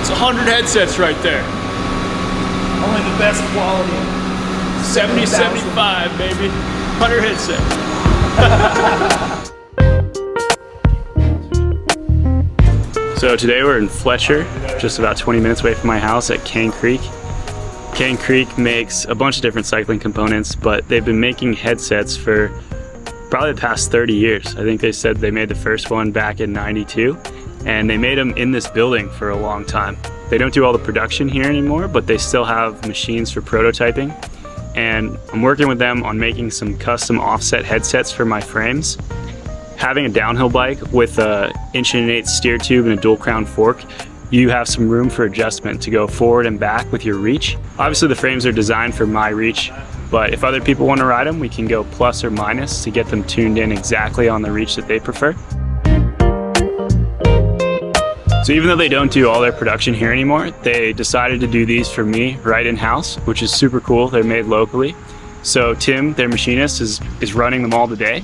It's 100 headsets right there. Only the best quality. 70, 75, baby. 100 headsets. So today we're in Fletcher, just about 20 minutes away from my house at Cane Creek. Cane Creek makes a bunch of different cycling components, but they've been making headsets for probably the past 30 years. I think they said they made the first one back in '92, and they made them in this building for a long time. They don't do all the production here anymore, but they still have machines for prototyping. And I'm working with them on making some custom offset headsets for my frames. Having a downhill bike with a 1.1/8" steer tube and a dual crown fork, you have some room for adjustment to go forward and back with your reach. Obviously the frames are designed for my reach, but if other people want to ride them, we can go plus or minus to get them tuned in exactly on the reach that they prefer. So even though they don't do all their production here anymore, they decided to do these for me right in-house, which is super cool. They're made locally. So Tim, their machinist, is running them all today.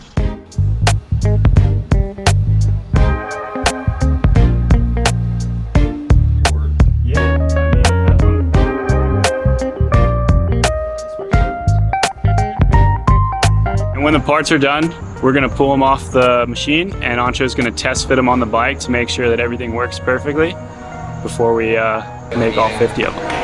And when the parts are done, we're gonna pull them off the machine, and Ancho's gonna test fit them on the bike to make sure that everything works perfectly before we make all 50 of them.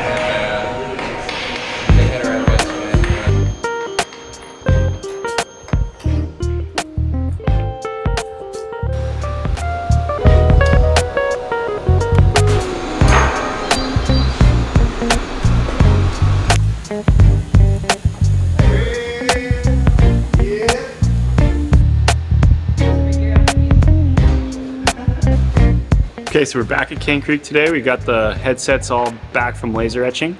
Okay, so we're back at Cane Creek today. We got the headsets all back from laser etching.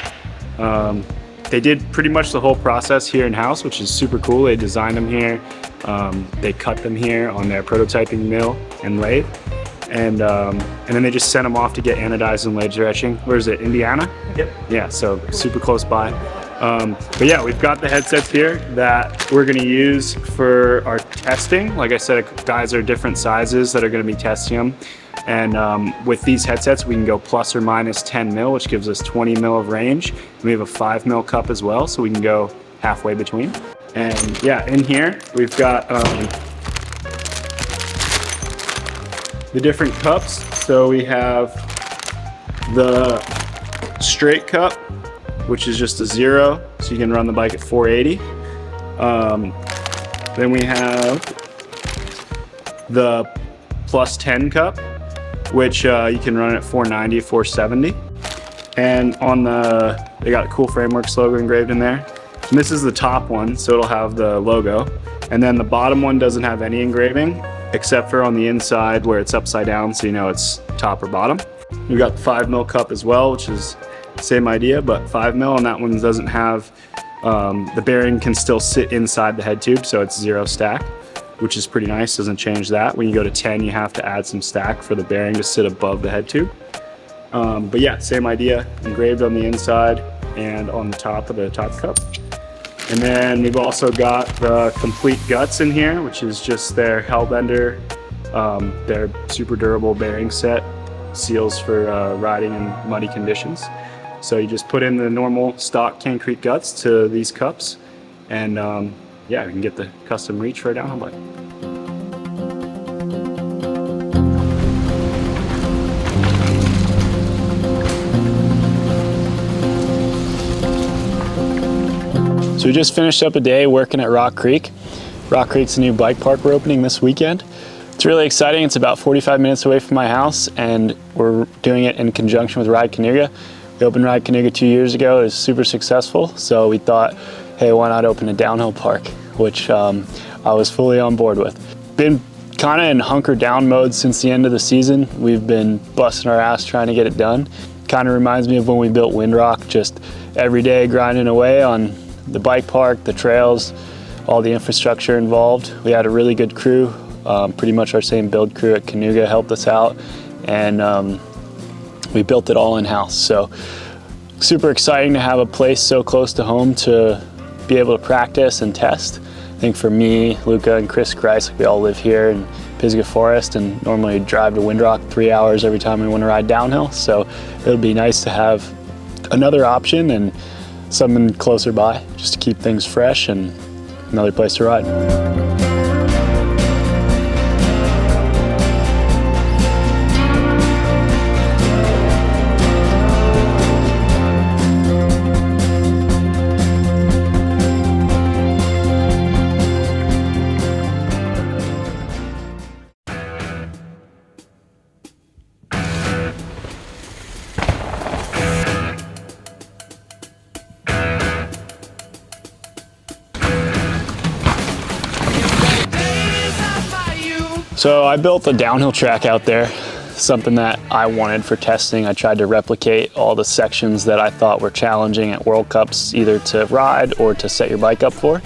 They did pretty much the whole process here in-house, which is super cool. They designed them here. They cut them here on their prototyping mill and lathe. And then they just sent them off to get anodized and laser etching. Where is it, Indiana? Yep. Yeah, so super close by. But yeah, we've got the headsets here that we're gonna use for our testing. Like I said, guys are different sizes that are gonna be testing them. And with these headsets, we can go plus or minus 10 mil, which gives us 20 mil of range. And we have a 5 mil cup as well, so we can go halfway between. And yeah, in here, we've got the different cups. So we have the straight cup, which is just a 0, so you can run the bike at 480. Then we have the plus 10 cup, which you can run at 490, 470. And on they got a cool Frameworks logo engraved in there. And this is the top one, so it'll have the logo. And then the bottom one doesn't have any engraving, except for on the inside where it's upside down, so you know it's top or bottom. We got the 5 mil cup as well, which is same idea, but 5 mil, and that one doesn't have, the bearing can still sit inside the head tube, so it's 0 stack, which is pretty nice, doesn't change that. When you go to 10, you have to add some stack for the bearing to sit above the head tube. But yeah, same idea, engraved on the inside and on the top of the top cup. And then we've also got the complete guts in here, which is just their Hellbender, their super durable bearing set, seals for riding in muddy conditions. So you just put in the normal stock Cane Creek guts to these cups, and yeah, we can get the custom reach for a downhill bike. So we just finished up a day working at Rock Creek. Rock Creek's a new bike park we're opening this weekend. It's really exciting. It's about 45 minutes away from my house, and we're doing it in conjunction with Ride Canuga. We opened Ride Canuga 2 years ago. It was super successful, so we thought, hey, why not open a downhill park, which I was fully on board with. Been kind of in hunker down mode since the end of the season. We've been busting our ass trying to get it done. Kind of reminds me of when we built Windrock, just every day grinding away on the bike park, the trails, all the infrastructure involved. We had a really good crew, pretty much our same build crew at Canuga helped us out, and we built it all in-house. So super exciting to have a place so close to home to be able to practice and test. I think for me, Luca and Chris Grice, we all live here, and Pisgah Forest and normally drive to Windrock 3 hours every time we want to ride downhill. So it'll be nice to have another option and something closer by just to keep things fresh and another place to ride. So I built a downhill track out there, something that I wanted for testing. I tried to replicate all the sections that I thought were challenging at World Cups, either to ride or to set your bike up for.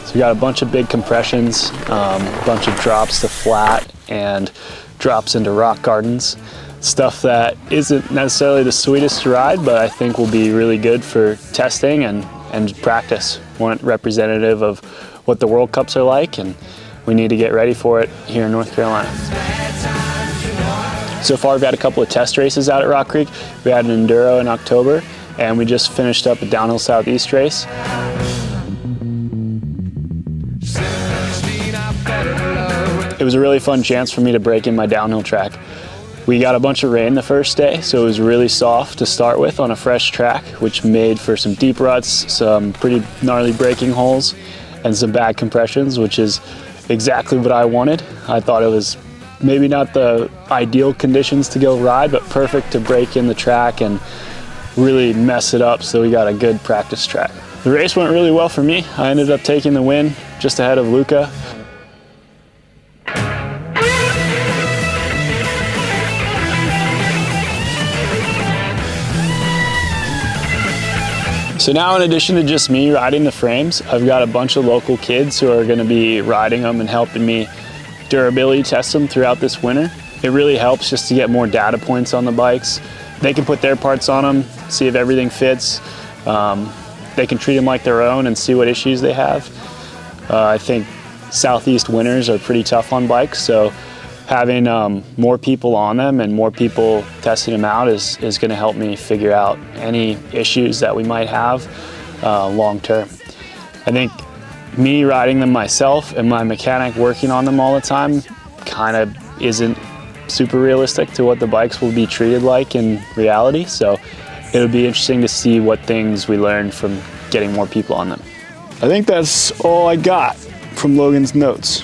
So we got a bunch of big compressions, a bunch of drops to flat and drops into rock gardens. Stuff that isn't necessarily the sweetest to ride, but I think will be really good for testing and practice. Want representative of what the World Cups are like, and we need to get ready for it here in North Carolina. So far we've had a couple of test races out at Rock Creek. We had an enduro in October, and we just finished up a downhill southeast race. It was a really fun chance for me to break in my downhill track. We got a bunch of rain the first day, so it was really soft to start with on a fresh track, which made for some deep ruts, some pretty gnarly braking holes, and some bad compressions, which is exactly what I wanted. I thought it was maybe not the ideal conditions to go ride, but perfect to break in the track and really mess it up, so we got a good practice track. The race went really well for me. I ended up taking the win just ahead of Luca. So now, in addition to just me riding the frames, I've got a bunch of local kids who are gonna be riding them and helping me durability test them throughout this winter. It really helps just to get more data points on the bikes. They can put their parts on them, see if everything fits. They can treat them like their own and see what issues they have. I think Southeast winters are pretty tough on bikes, so having more people on them and more people testing them out is going to help me figure out any issues that we might have long term. I think me riding them myself and my mechanic working on them all the time kind of isn't super realistic to what the bikes will be treated like in reality, so it'll be interesting to see what things we learn from getting more people on them. I think that's all I got from Logan's notes.